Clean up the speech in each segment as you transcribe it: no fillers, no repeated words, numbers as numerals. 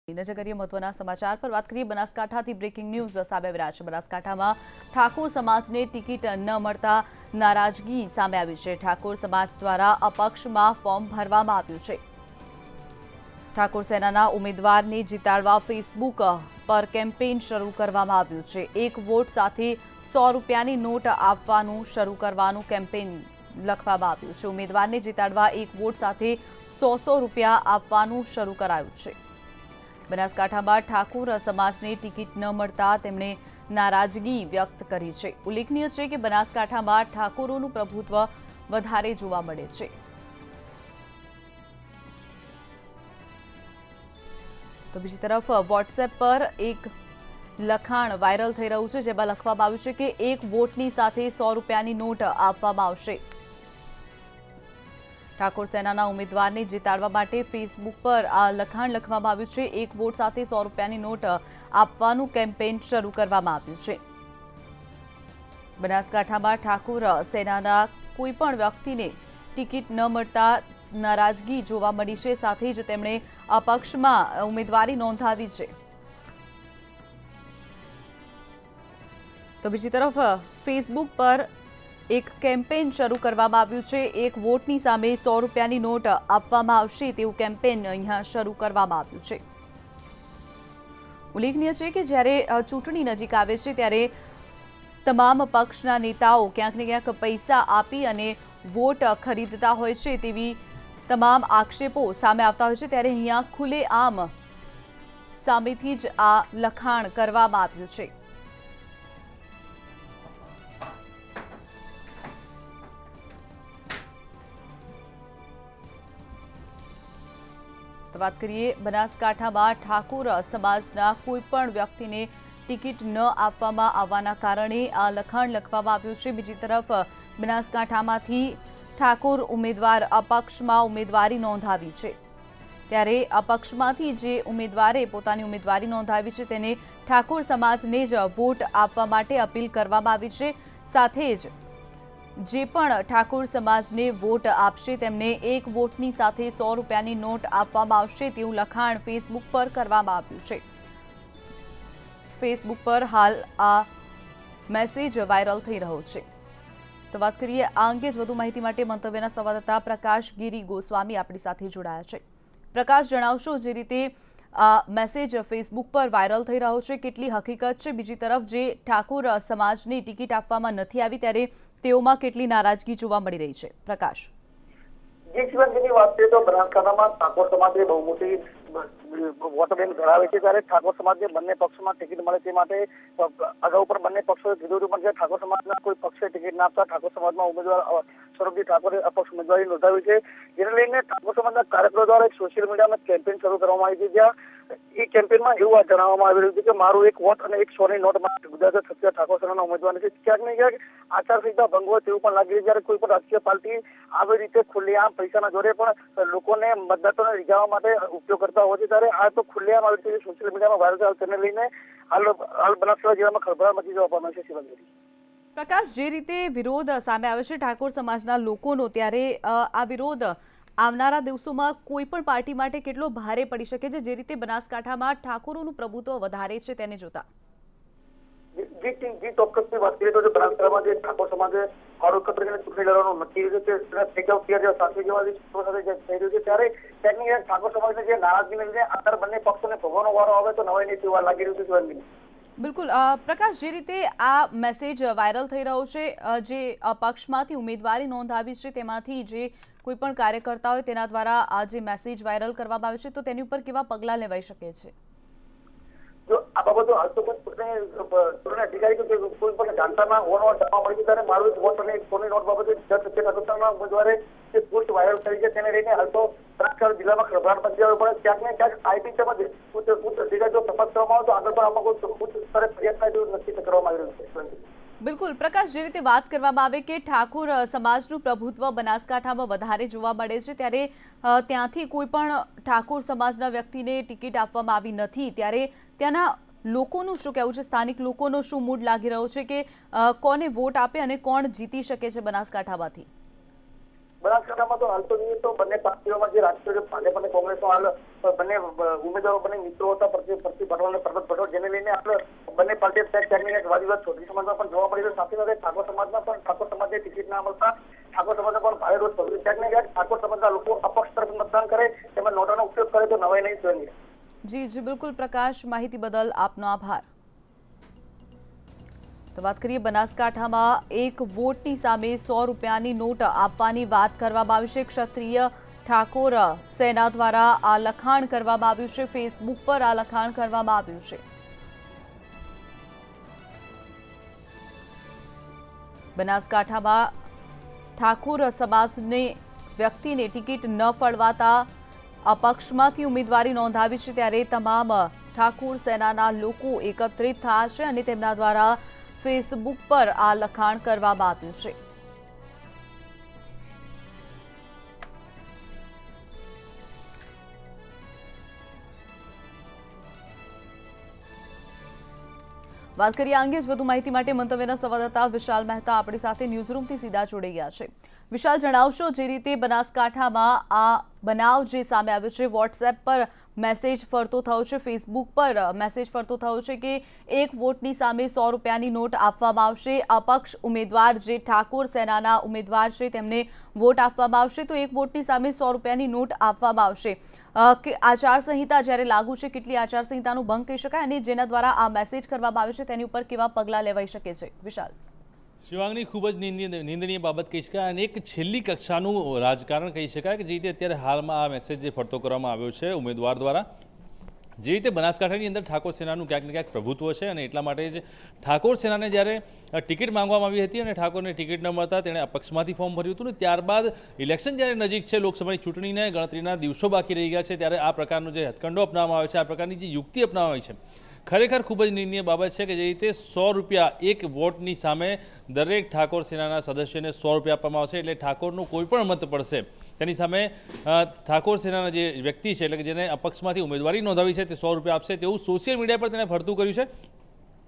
નજર કરીએ મહત્વના સમાચાર પર વાત કરીએ બનાસકાંઠાથી બ્રેકિંગ ન્યૂઝ સામે આવી રહ્યા છે। બનાસકાંઠામાં ઠાકોર સમાજને ટિકિટ ન મળતા નારાજગી સામે આવી છે। ઠાકોર સમાજ દ્વારા અપક્ષમાં ફોર્મ ભરવામાં આવ્યું છે। ઠાકોર સેનાના ઉમેદવારને જીતાડવા ફેસબુક પર કેમ્પેઇન શરૂ કરવામાં આવ્યું છે। એક વોટ સાથે 100 રૂપિયાની નોટ આપવાનું શરૂ કરવાનું કેમ્પેઇન લખવામાં આવ્યું છે। ઉમેદવારને જીતાડવા એક વોટ સાથે 100 રૂપિયા આપવાનું શરૂ કરાયું છે। બનાસકાંઠામાં ઠાકોર સમાજને ટિકિટ ન મળતા તેમણે નારાજગી વ્યક્ત કરી છે। ઉલ્લેખનીય છે કે બનાસકાંઠામાં ઠાકોરોનું પ્રભુત્વ વધારે જોવા મળે છે। તો બીજી તરફ વોટ્સએપ પર એક લખાણ વાયરલ થઈ રહ્યું છે, જેમાં લખવામાં આવ્યું છે કે એક વોટની સાથે 100 રૂપિયાની નોટ આપવામાં આવશે। ઠાકોર સેનાના ઉમેદવારને જીતાડવા માટે ફેસબુક પર આ લખાણ લખવામાં આવ્યું છે। એક વોટ સાથે 100 રૂપિયાની નોટ આપવાનું કેમ્પેઇન શરૂ કરવામાં આવ્યું છે। બનાસકાંઠામાં ઠાકોર સેનાના કોઈ પણ વ્યક્તિને ટિકિટ ન મળતા નારાજગી જોવા મળી છે, સાથે જ તેમણે અપક્ષમાં ઉમેદવારી નોંધાવી છે। તો બીજી તરફ ફેસબુક પર એક કેમ્પેઇન શરૂ કરવામાં આવ્યું છે। એક વોટની સામે 100 રૂપિયાની નોટ આપવામાં આવશે તેવું કેમ્પેઇન અહીંયા શરૂ કરવામાં આવ્યું છે। ઉલ્લેખનીય છે કે જ્યારે ચૂંટણી નજીક આવે છે ત્યારે તમામ પક્ષના નેતાઓ ક્યાંક ને ક્યાંક પૈસા આપી અને વોટ ખરીદતા હોય છે તેવી તમામ આક્ષેપો સામે આવતા હોય છે। ત્યારે અહીંયા ખુલ્લેઆમ સામેથી જ આ લખાણ કરવામાં આવ્યું છે। વાત કરીએ બનાસકાંઠામાં ઠાકોર સમાજના કોઈ પણ વ્યક્તિને ટિકિટ ન આપવામાં આવવાના કારણે આ લખાણ લખવામાં આવ્યું છે। બીજી તરફ બનાસકાંઠામાંથી ઠાકોર ઉમેદવાર અપક્ષમાં ઉમેદવારી નોંધાવી છે, ત્યારે અપક્ષમાંથી જે ઉમેદવારે પોતાની ઉમેદવારી નોંધાવી છે તેને ઠાકોર સમાજને જ વોટ આપવા માટે અપીલ કરવામાં આવી છે। સાથે જ જે પણ ઠાકોર સમાજને વોટ આપશે તેમને એક વોટની સાથે 100 રૂપિયાની નોટ આપવામાં આવશે તેવું લખાણ ફેસબુક પર કરવામાં આવ્યું છે। ફેસબુક પર હાલ આ મેસેજ વાયરલ થઈ રહ્યો છે। તો વાત કરીએ આ અંગે જ વધુ માહિતી માટે મંતવ્યના સંવાદદાતા પ્રકાશ ગીરી ગોસ્વામી આપણી સાથે જોડાયા છે। પ્રકાશ, જણાવશો જે રીતે આ મેસેજ ફેસબુક પર વાયરલ થઈ રહ્યો છે, કેટલી હકીકત છે? બીજી તરફ જે ઠાકોર સમાજને ટિકિટ આપવામાં નથી આવી ત્યારે તેઓમાં કેટલી નારાજગી જોવા મળી રહી છે? પ્રકાશ, જે શિવાનજીની વાત કરીએ તો બનાસકાંઠામાં ઠાકોર સમાજે બહુ મોટી વોટ બેંક ધરાવે છે, ત્યારે ઠાકોર સમાજને બંને પક્ષમાં ટિકિટ મળે તે માટે અગાઉ પણ બંને પક્ષોએ કીધું હતું, પણ જે ઠાકોર સમાજના કોઈ પક્ષે ટિકિટ ના આપતા ઠાકોર સમાજમાં ઉમેદવાર સ્વરૂપજી ઠાકોરે અપક્ષ ઉમેદવારી નોંધાવી છે। જેને લઈને ઠાકોર સમાજના કાર્યકરો દ્વારા એક સોશિયલ મીડિયામાં કેમ્પેઇન શરૂ કરવામાં આવી છે, જ્યાં એ કેમ્પેઇનમાં એવું જણાવવામાં આવી રહ્યું છે કે મારું એક વોટ અને એક 100ની નોટ માટે ગુજરાત સત્ય ઠાકોર સેનાના ઉમેદવાર છે। ક્યાંક ને ક્યાંક આચારસંહિતા ભંગ હોય તેવું પણ લાગી રહ્યું છે, જ્યારે કોઈ પણ રાજકીય પાર્ટી આવી રીતે ખુલ્લેઆમ પૈસાના જોડે પણ લોકોને મતદારોને રીઝવવા માટે ઉપયોગ કરતા હોય છે, ત્યારે આ તો ખુલ્લેઆમ આવી રીતે સોશિયલ મીડિયામાં વાયરલ થયો તેને લઈને હાલ બનાસકાંઠા જિલ્લામાં ખળભળાટ મચી જવા પામ્યો છે। શિવાંગી, પ્રકાશ, જે રીતે વિરોધ સામે આવે છે ઠાકોર સમાજના લોકોનો, ત્યારે આ વિરોધ આવનારા દિવસોમાં કોઈ પણ પાર્ટી માટે કેટલો ભારે પડી શકે છે, જે રીતે બનાસકાંઠામાં ઠાકોરોનું પ્રભુત્વ વધારે છે તેને જોતા? જી ચોક્કસની વાત કરીએ તો બનાસકાંઠામાં જે ઠાકોર સમાજે ફાળો એકત્ર કરીને ચૂંટણી લડવાનું નક્કી કર્યું છે, સાથે જેવા થઈ રહ્યું છે, ત્યારે ક્યાંક ઠાકોર સમાજને જે નારાજગીને લીધે અત્યારે બંને પક્ષોને ભોગવવાનો વારો આવે તો નવાઈ નહીં તેવું લાગી રહ્યું છે। બિલકુલ પ્રકાશ, જે રીતે આ મેસેજ વાયરલ થઈ રહ્યો છે, જે પક્ષમાંથી ઉમેદવારી નોંધાવી છે તેમાંથી જે કોઈ પણ કાર્યકર્તા હોય તેના દ્વારા આ જે મેસેજ વાયરલ કરવામાં આવે છે, તો તેની ઉપર કેવા પગલાં લેવાઈ શકે છે? જો આ બાબતો હાલ તો ચૂંટણી અધિકારી કોઈ પણ જાણતા ના હોવાનો જાણવા મળી છે, ત્યારે મારું એક વોટ અને 100ની નોટ બાબતે ઠાકોરના ઉમેદવારે જે પોસ્ટ વાયરલ કરી છે તેને લઈને હાલ તો બનાસકાંઠા જિલ્લામાં ખળભળાટ મચી જવો પડે। ક્યાંક ને ક્યાંક આઈટી તેમજ ઉચ્ચ અધિકારી જો તપાસ કરવામાં આવે તો આગળ પણ આમાં કોઈ ઉચ્ચ સ્તરે ફરિયાદ થાય તેવું નક્કી કરવામાં આવી રહ્યું છે। બિલકુલ પ્રકાશ, જે રીતે વાત કરવામાં આવે કે ઠાકોર સમાજનું પ્રભુત્વ બનાસકાંઠામાં વધારે જોવા મળે છે, ત્યારે ત્યાંથી કોઈ પણ ઠાકોર સમાજના વ્યક્તિને ટિકિટ આપવામાં આવી નથી, ત્યારે ત્યાંના લોકોનું શું કહેવું છે? સ્થાનિક લોકોનો શું મૂડ લાગી રહ્યો છે કે કોને વોટ આપે અને કોણ જીતી શકે છે બનાસકાંઠામાંથી? બનાસકાંઠામાં તો હાલ તો જોઈએ તો બંને પાર્ટીઓમાં જે રાજકીય ભાજપ અને કોંગ્રેસનો હાલ બંને ઉમેદવારો બંને મિત્રો હતા પ્રતિ પટેલ અને પરબત પટેલ, જેને લઈને હાલ બંને પાર્ટીઓ ક્યાંક વાદવિવાદ ચૌધરી સમાજમાં પણ જોવા મળી રહ્યો. સાથે સાથે ઠાકોર સમાજમાં પણ ઠાકોર સમાજને ટિકિટ ના મળતા ઠાકોર સમાજને પણ ભારે રોષ પકડ્યો. ક્યાંક ને ક્યાંક ઠાકોર સમાજના લોકો અપક્ષ તરફ મતદાન કરે, તેમજ નોટાનો ઉપયોગ કરે તો નવાઈ નહીં જોઈ. જી બિલકુલ પ્રકાશ, માહિતી બદલ આપનો આભાર. તો વાત કરીએ બનાસકાંઠામાં એક વોટની સામે 100 રૂપિયાની નોટ આપવાની વાત કરવામાં આવી છે. ક્ષત્રિય ઠાકોર સેના દ્વારા આ લખાણ કરવામાં આવ્યું છે, ફેસબુક પર આ લખાણ કરવામાં આવ્યું છે. બનાસકાંઠામાં ઠાકોર સમાજને વ્યક્તિને ટિકિટ ન ફળવાતા અપક્ષમાંથી ઉમેદવારી નોંધાવી છે, ત્યારે તમામ ઠાકોર સેનાના લોકો એકત્રિત થયા છે અને તેમના દ્વારા ફેસબુક પર આ લખાણ કરવામાં આવ્યું છે. વાત કરીએ અંગે જ વધુ માહિતી માટે મંતવ્યના સંવાદદાતા વિશાલ મહેતા આપણી સાથે ન્યૂઝરૂમથી સીધા જોડાઈ ગયા છે. વિશાલ, જણાવશો જે રીતે બનાસકાંઠામાં આ બનાવ જે સામે આવ્યો છે, વોટ્સએપ પર મેસેજ ફરતો થયો છે, ફેસબુક પર મેસેજ ફરતો થયો છે કે એક વોટની સામે 100 રૂપિયાની નોટ આપવામાં આવશે, અપક્ષ ઉમેદવાર જે ઠાકોર સેનાના ઉમેદવાર છે તેમને વોટ આપવામાં આવશે, તો એક વોટની સામે 100 રૂપિયાની નોટ આપવામાં આવશે. કે આચારસંહિતા જ્યારે લાગુ છે, કેટલી આચારસંહિતાનો ભંગ કહી શકાય અને જેના દ્વારા આ મેસેજ કરવામાં આવ્યો છે તેની ઉપર કેવા પગલાં લેવાઈ શકે છે? વિશાલ. શિવાંગની ખૂબ જ નિંદનીય બાબત કહી શકાય અને એક છેલ્લી કક્ષાનું રાજકારણ કહી શકાય કે જે રીતે અત્યારે હાલમાં આ મેસેજ જે ફરતો કરવામાં આવ્યો છે ઉમેદવાર દ્વારા, જે રીતે બનાસકાંઠાની અંદર ઠાકોર સેનાનું ક્યાંક ને ક્યાંક પ્રભુત્વ છે અને એટલા માટે જ ઠાકોર સેનાને જ્યારે ટિકિટ માંગવામાં આવી હતી અને ઠાકોરને ટિકિટ ન મળતા તેણે અપક્ષમાંથી ફોર્મ ભર્યું હતું ને ત્યારબાદ ઇલેક્શન જ્યારે નજીક છે, લોકસભાની ચૂંટણીને ગણતરીના દિવસો બાકી રહી ગયા છે, ત્યારે આ પ્રકારનો જે હથકંડો અપનાવવામાં આવે છે, આ પ્રકારની જે યુક્તિ અપનાવવામાં આવી છે, ખરેખર ખૂબ જ નિંદનીય બાબત છે કે જે રીતે 100 રૂપિયા એક વોટની સામે દરેક ઠાકોર સેનાના સદસ્યને 100 રૂપિયા આપવામાં આવશે, એટલે ઠાકોરનું કોઈ પણ મત પડશે તેની સામે ઠાકોર સેનાના જે વ્યક્તિ છે, એટલે કે જેને અપક્ષમાંથી ઉમેદવારી નોંધાવી છે, તે 100 રૂપિયા આપશે તેવું સોશિયલ મીડિયા પર તેણે ફરતું કર્યું છે.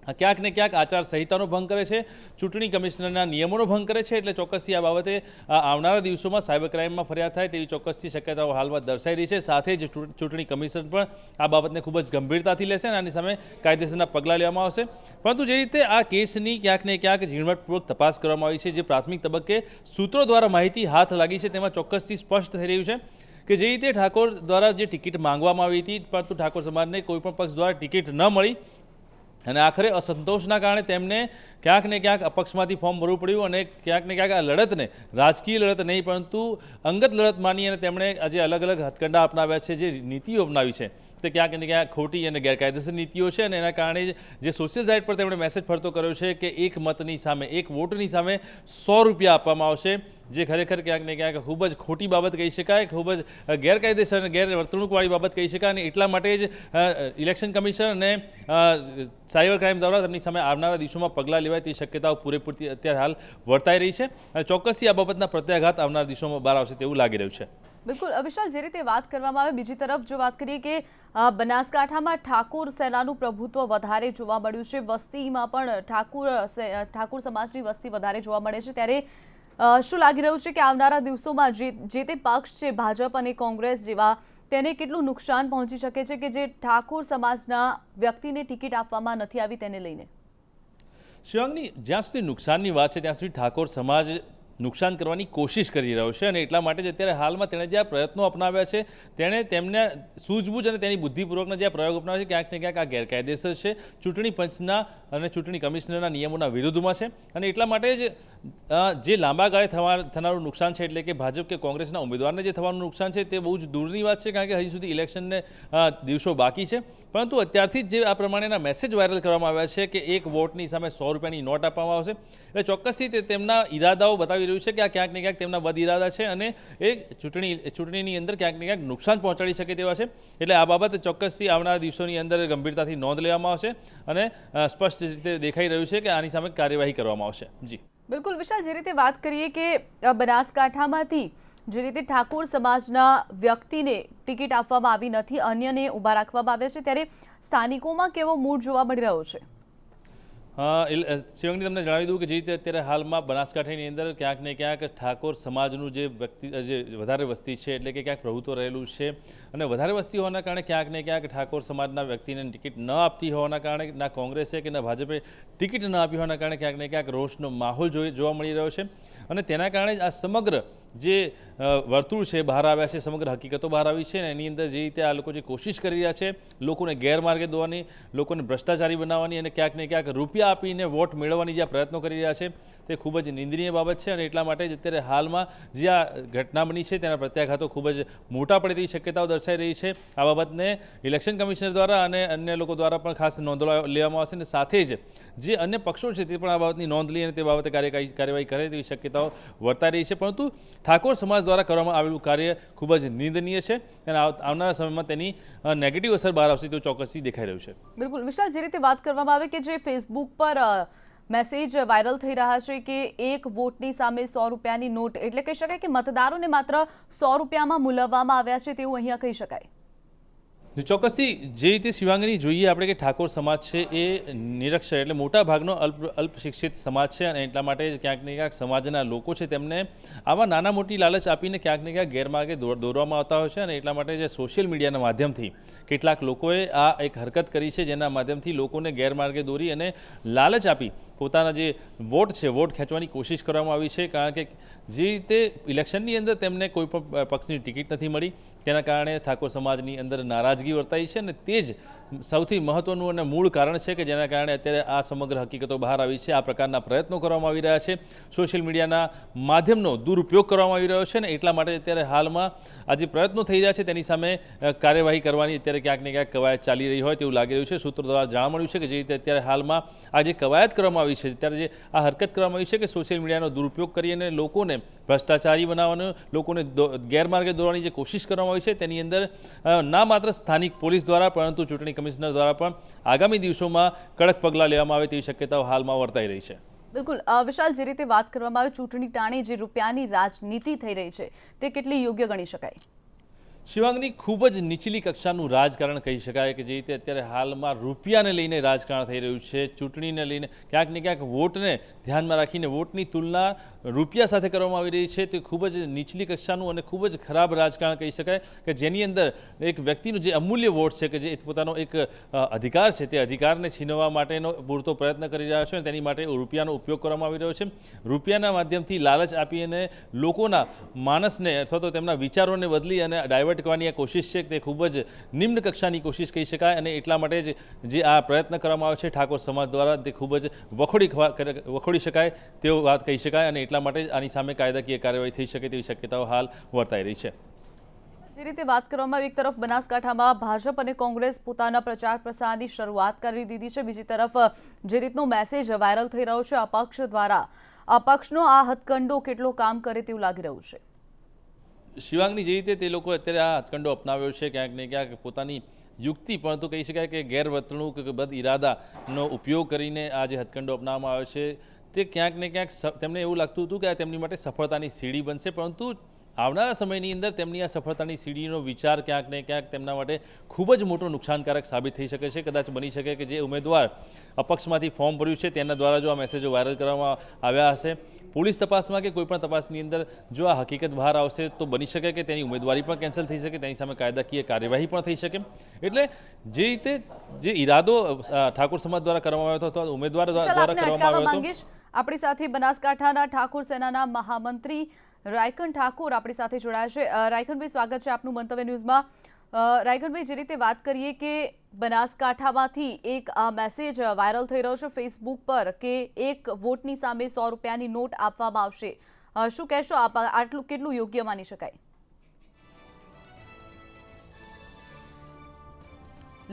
ક્યાંક ને ક્યાંક આચારસંહિતાનો ભંગ કરે છે, ચૂંટણી કમિશનરના નિયમોનો ભંગ કરે છે, એટલે ચોક્કસથી આ બાબતે આવનારા દિવસોમાં સાયબર ક્રાઇમમાં ફરિયાદ થાય તેવી ચોક્કસથી શક્યતાઓ હાલમાં દર્શાઈ રહી છે. સાથે જ ચૂંટણી કમિશન પણ આ બાબતને ખૂબ જ ગંભીરતાથી લેશે અને આની સામે કાયદેસરના પગલાં લેવામાં આવશે. પરંતુ જે રીતે આ કેસની ક્યાંક ને ક્યાંક ઝીણવટપૂર્વક તપાસ કરવામાં આવી છે, જે પ્રાથમિક તબક્કે સૂત્રો દ્વારા માહિતી હાથ લાગી છે, તેમાં ચોક્કસથી સ્પષ્ટ થઈ રહ્યું છે કે જે રીતે ઠાકોર દ્વારા જે ટિકિટ માંગવામાં આવી હતી, પરંતુ ઠાકોર સમાજને કોઈપણ પક્ષ દ્વારા ટિકિટ ન મળી અને આખરે અસંતોષના કારણે તેમને ક્યાંક ને ક્યાંક અપક્ષમાંથી ફોર્મ ભરવું પડ્યું અને ક્યાંક ને ક્યાંક આ લડતને રાજકીય લડત નહીં પરંતુ અંગત લડત માની અને તેમણે આજે અલગ અલગ હથકંડા અપનાવ્યા છે, જે નીતિઓ અપનાવી છે તે ક્યાંક ને ક્યાંક ખોટી અને ગેરકાયદેસર નીતિઓ છે અને એના કારણે જે સોશિયલ સાઇટ પર તેમણે મેસેજ ફરતો કર્યો છે કે એક મતની સામે, એક વોટની સામે 100 રૂપિયા આપવામાં આવશે, જે ખરેખર ક્યાંક ને ક્યાંક ખૂબ જ ખોટી બાબત કહી શકાય, ખૂબ જ ગેરકાયદેસર અને ગેરવર્તણૂકવાળી બાબત કહી શકાય અને એટલા માટે જ ઇલેક્શન કમિશન અને સાયબર ક્રાઇમ દ્વારા તેમની સામે આવનારા દિવસોમાં પગલાં લેવાય તેવી શક્યતાઓ પૂરેપૂરી અત્યારે હાલ વર્તાઈ રહી છે અને ચોક્કસથી આ બાબતના પ્રત્યાઘાત આવનારા દિવસોમાં બહાર આવશે તેવું લાગી રહ્યું છે. બિલકુલ વિશાલ, જે રીતે વાત કરવામાં આવે, બીજી તરફ જો વાત કરીએ કે બનાસકાંઠામાં ઠાકોર સેનાનું પ્રભુત્વ વધારે જોવા મળ્યું છે, વસ્તીમાં પણ ઠાકોર સમાજની વસ્તી વધારે જોવા મળે છે, ત્યારે શું લાગી રહ્યું છે કે આવનારા દિવસોમાં જે તે પક્ષ છે ભાજપ અને કોંગ્રેસ જેવા, તેને કેટલું નુકસાન પહોંચી શકે છે કે જે ઠાકોર સમાજના વ્યક્તિને ટિકિટ આપવામાં નથી આવી તેને લઈને? શિવાંગની, જ્યાં સુધી નુકસાનની વાત છે ત્યાં સુધી ઠાકોર સમાજ નુકસાન કરવાની કોશિશ કરી રહ્યો છે અને એટલા માટે જ અત્યારે હાલમાં તેણે જે આ પ્રયત્નો અપનાવ્યા છે, તેણે તેમને સૂઝબૂઝ અને તેની બુદ્ધિપૂર્વકના જે પ્રયોગ અપનાવ્યા છે, ક્યાંક ને ક્યાંક આ ગેરકાયદેસર છે, ચૂંટણી પંચના અને ચૂંટણી કમિશનરના નિયમોના વિરુદ્ધમાં છે અને એટલા માટે જ જે લાંબા ગાળે થનારું નુકસાન છે, એટલે કે ભાજપ કે કોંગ્રેસના ઉમેદવારને જે થવાનું નુકસાન છે તે બહુ જ દૂરની વાત છે, કારણ કે હજી સુધી ઇલેક્શનને દિવસો બાકી છે, પરંતુ અત્યારથી જ જે આ પ્રમાણેના મેસેજ વાયરલ કરવામાં આવ્યા છે કે એક વોટની સામે 100 રૂપિયાની નોટ આપવામાં આવશે, એટલે ચોક્કસથી તે તેમના ઈરાદાઓ બતાવી રહ્યું છે કે આ ક્યાંક ને ક્યાંક તેમના બદ ઈરાદા છે અને એ ચૂંટણીની અંદર ક્યાંક ને ક્યાંક નુકસાન પહોંચાડી શકે તેવા છે. એટલે આ બાબત ચોક્કસથી આવનારા દિવસોની અંદર ગંભીરતાથી નોંધ લેવામાં આવશે અને સ્પષ્ટ રીતે દેખાઈ રહ્યું છે કે આની સામે કાર્યવાહી કરવામાં આવશે. જી બિલકુલ વિશાલ, જે રીતે વાત કરીએ કે બનાસકાંઠામાંથી જે રીતે ઠાકોર સમાજના વ્યક્તિને ટિકિટ આપવામાં આવી નથી, અન્યને ઊભા રાખવામાં આવ્યા છે, ત્યારે સ્થાનિકોમાં કેવો મૂડ જોવા મળી રહ્યો છે? શિવંગની તમને જણાવી દઉં કે જે રીતે અત્યારે હાલમાં બનાસકાંઠાની અંદર ક્યાંક ને ક્યાંક ઠાકોર સમાજનું જે વધારે વસ્તી છે એટલે કે ક્યાંક પ્રભુત્વ રહેલું છે અને વધારે વસ્તી હોવાના કારણે ક્યાંક ને ક્યાંક ઠાકોર સમાજના વ્યક્તિને ટિકિટ ન આપતી હોવાના કારણે ના કોંગ્રેસે કે ના ભાજપે ટિકિટ ન આપી હોવાના કારણે ક્યાંક ને ક્યાંક રોષનો માહોલ જોવા મળી રહ્યો છે અને તેના કારણે જ આ સમગ્ર જે વર્તુળ છે બહાર આવ્યા છે, સમગ્ર હકીકતો બહાર આવી છે ને એની અંદર જે રીતે આ લોકો જે કોશિશ કરી રહ્યા છે લોકોને ગેરમાર્ગે દોરવાની, લોકોને ભ્રષ્ટાચારી બનાવવાની અને ક્યાંક ને ક્યાંક રૂપિયા આપીને વોટ મેળવવાની જે પ્રયત્નો કરી રહ્યા છે તે ખૂબ જ નિંદનીય બાબત છે અને એટલા માટે જ અત્યારે હાલમાં જે આ ઘટના બની છે તેના પ્રત્યાઘાતો ખૂબ જ મોટા પડે તેવી શક્યતાઓ દર્શાઈ રહી છે. આ બાબતને ઇલેક્શન કમિશનર દ્વારા અને અન્ય લોકો દ્વારા પણ ખાસ નોંધ લેવામાં આવશે અને સાથે જ જે અન્ય પક્ષો છે તે પણ આ બાબતની નોંધ લઈ અને તે બાબતે કાર્યવાહી કરે તેવી શક્યતાઓ વર્તાઈ રહી છે. પરંતુ ઠાકોર સમાજ દ્વારા કરવામાં આવેલું કાર્ય ખૂબ જ નિંદનીય છે અને આવનારા સમયમાં તેની નેગેટિવ અસર બહાર આવશે તેવું ચોક્કસથી દેખાઈ રહ્યું છે. બિલકુલ વિશાલ, જે રીતે વાત કરવામાં આવે કે જે ફેસબુક પર મેસેજ વાયરલ થઈ રહ્યા છે કે એક વોટની સામે 100 રૂપિયાની નોટ, એટલે કહી શકાય કે મતદારોને માત્ર 100 રૂપિયામાં મૂલવવામાં આવ્યા છે તેવું અહીંયા કહી શકાય. ચોક્કસથી જે રીતે શિવાંગની જોઈએ આપણે કે ઠાકોર સમાજ છે એ નિરક્ષર એટલે મોટા ભાગનો અલ્પ શિક્ષિત સમાજ છે અને એટલા માટે જ ક્યાંક ને ક્યાંક સમાજના લોકો છે તેમને આવા નાના મોટી લાલચ આપીને ક્યાંક ને ક્યાંક ગેરમાર્ગે દોરવામાં આવતા હોય છે અને એટલા માટે જે સોશિયલ મીડિયાના માધ્યમથી કેટલાક લોકોએ આ એક હરકત કરી છે જેના માધ્યમથી લોકોને ગેરમાર્ગે દોરી અને લાલચ આપી પોતાના જે વોટ છે વોટ ખેંચવાની કોશિશ કરવામાં આવી છે. કારણ કે જે રીતે ઇલેક્શનની અંદર તેમને કોઈ પણ પક્ષની ટિકિટ નથી મળી તેના કારણે ઠાકોર સમાજની અંદર નારાજગી વર્તાઈ છે અને તે જ સૌથી મહત્વનું અને મૂળ કારણ છે કે જેના કારણે અત્યારે આ સમગ્ર હકીકતો બહાર આવી છે. આ પ્રકારના પ્રયત્નો કરવામાં આવી રહ્યા છે, સોશિયલ મીડિયાના માધ્યમનો દુરુપયોગ કરવામાં આવી રહ્યો છે અને એટલા માટે અત્યારે હાલમાં આ જે પ્રયત્નો થઈ રહ્યા છે તેની સામે કાર્યવાહી કરવાની અત્યારે ક્યાંક ને ક્યાંક કવાયત ચાલી રહી હોય તેવું લાગી રહ્યું છે. સૂત્રો દ્વારા જાણવા મળ્યું છે કે જે રીતે અત્યારે હાલમાં આ જે કવાયત કરવામાં આવી છે, ત્યારે જે આ હરકત કરવામાં આવી છે કે સોશિયલ મીડિયાનો દુરુપયોગ કરી અને લોકોને ભ્રષ્ટાચારી બનાવવાનો, લોકોને ગેરમાર્ગે દોરવાની જે કોશિશ કરવામાં આવી છે તેની અંદર ના માત્ર સ્થાનિક પોલીસ દ્વારા પરંતુ ચૂંટણી કમિશનર દ્વારા પણ આગામી દિવસોમાં કડક પગલાં લેવામાં આવે તેવી શક્યતાઓ હાલમાં વર્તાઈ રહી છે. બિલકુલ વિશાલ, જે રીતે વાત કરવામાં આવે ચૂંટણી ટાણે જે રૂપિયાની રાજનીતિ થઈ રહી છે તે કેટલી યોગ્ય ગણી શકાય? શિવાંગની ખૂબ જ નીચલી કક્ષાનું રાજકારણ કહી શકાય કે જે રીતે અત્યારે હાલમાં રૂપિયાને લઈને રાજકારણ થઈ રહ્યું છે. ચૂંટણીને લઈને ક્યાંક ને ક્યાંક વોટને ધ્યાનમાં રાખીને વોટની તુલના રૂપિયા સાથે કરવામાં આવી રહી છે. તે ખૂબ જ નીચલી કક્ષાનું અને ખૂબ જ ખરાબ રાજકારણ કહી શકાય કે જેની અંદર એક વ્યક્તિનું જે અમૂલ્ય વોટ છે કે જે પોતાનો એક અધિકાર છે તે અધિકારને છીનવવા માટેનો પૂરતો પ્રયત્ન કરી રહ્યા છે અને તેની માટે રૂપિયાનો ઉપયોગ કરવામાં આવી રહ્યો છે. રૂપિયાના માધ્યમથી લાલચ આપી અને લોકોના માનસને અથવા તો તેમના વિચારોને બદલી અને ડાયવર્ટ કરવાની આ કોશિશ છે તે ખૂબ જ નિમ્ન કક્ષાની કોશિશ કહી શકાય અને એટલા માટે જ જે આ પ્રયત્ન કરવામાં આવે છે ઠાકોર સમાજ દ્વારા તે ખૂબ જ વખોડી શકાય તેવો વાત કહી શકાય અને એટલા માટે જ આની સામે કાયદાકીય કાર્યવાહી થઈ શકે તેવી શક્યતાઓ હાલ વર્તાઈ રહી છે. જે રીતે વાત કરવામાં આવી, એક તરફ બનાસકાંઠામાં ભાજપ અને કોંગ્રેસ પોતાના પ્રચાર પ્રસારની શરૂઆત કરી દીધી છે, બીજી તરફ જે રીતનો મેસેજ વાયરલ થઈ રહ્યો છે અપક્ષ દ્વારા, અપક્ષનો આ હથકંડો કેટલો કામ કરે તેવું લાગી રહ્યું છે? શિવાંગની જે રીતે તે લોકો અત્યારે આ હથકંડો અપનાવ્યો છે ક્યાંક ને ક્યાંક પોતાની યુક્તિ પરંતુ કહી શકાય કે ગેરવર્તણૂક કે બદ ઇરાદાનો ઉપયોગ કરીને આ જે હથકંડો અપનાવવામાં આવ્યો છે તે ક્યાંક ને ક્યાંક તેમને એવું લાગતું હતું કે આ તેમની માટે સફળતાની સીડી બનશે, પરંતુ આવનારા સમયની અંદર તેમની આ સફળતાની સીડીનો વિચાર ક્યાંક ને ક્યાંક તેમના માટે ખૂબ જ મોટો નુકસાનકારક સાબિત થઈ શકે છે. કદાચ બની શકે કે જે ઉમેદવાર અપક્ષમાંથી ફોર્મ ભર્યું છે તેના દ્વારા જો આ મેસેજો વાયરલ કરવામાં આવ્યા હશે, પોલીસ તપાસમાં કે કોઈપણ તપાસની અંદર જો આ હકીકત બહાર આવશે તો બની શકે કે તેની ઉમેદવારી પણ કેન્સલ થઈ શકે, તેની સામે કાયદાકીય કાર્યવાહી પણ થઈ શકે. એટલે જે રીતે જે ઈરાદો ઠાકોર સમાજ દ્વારા કરવામાં આવ્યો હતો અથવા ઉમેદવાર દ્વારા કરવામાં આવ્યો હતો. આપણી સાથે બનાસકાંઠાના ઠાકોર સેનાના મહામંત્રી રાયકન ઠાકોર આપણી સાથે જોડાયા છે. રાયકનભાઈ, સ્વાગત છે આપનું મંતવ્ય ન્યૂઝમાં. રાયકનભાઈ, જે રીતે વાત કરીએ કે બનાસકાંઠામાંથી એક મેસેજ વાયરલ થઈ રહ્યો છે ફેસબુક પર કે એક વોટની સામે 100 રૂપિયાની નોટ આપવામાં આવશે, શું કહેશો આપ? આટલું કેટલું યોગ્ય માની શકાય?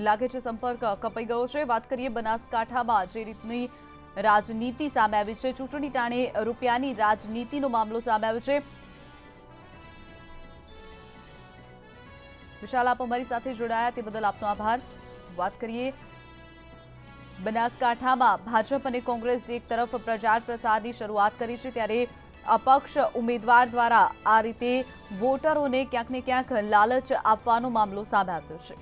લાગે છે સંપર્ક કપાઈ ગયો છે. વાત કરીએ બનાસકાંઠામાં જે રીતની રાજનીતિ સામે આવી છે, ચૂંટણી ટાણે રૂપિયાની રાજનીતિનો મામલો સામે આવ્યો છે. વિશાલ, આપ અમારી સાથે જોડાયા તે બદલ આપનો આભાર. વાત કરીએ બનાસકાંઠામાં ભાજપ અને કોંગ્રેસ એક તરફ પ્રચાર પ્રસારની શરૂઆત કરી છે ત્યારે અપક્ષ ઉમેદવાર દ્વારા આ રીતે વોટરોને ક્યાંક ને ક્યાંક લાલચ આપવાનો મામલો સામે આવ્યો છે.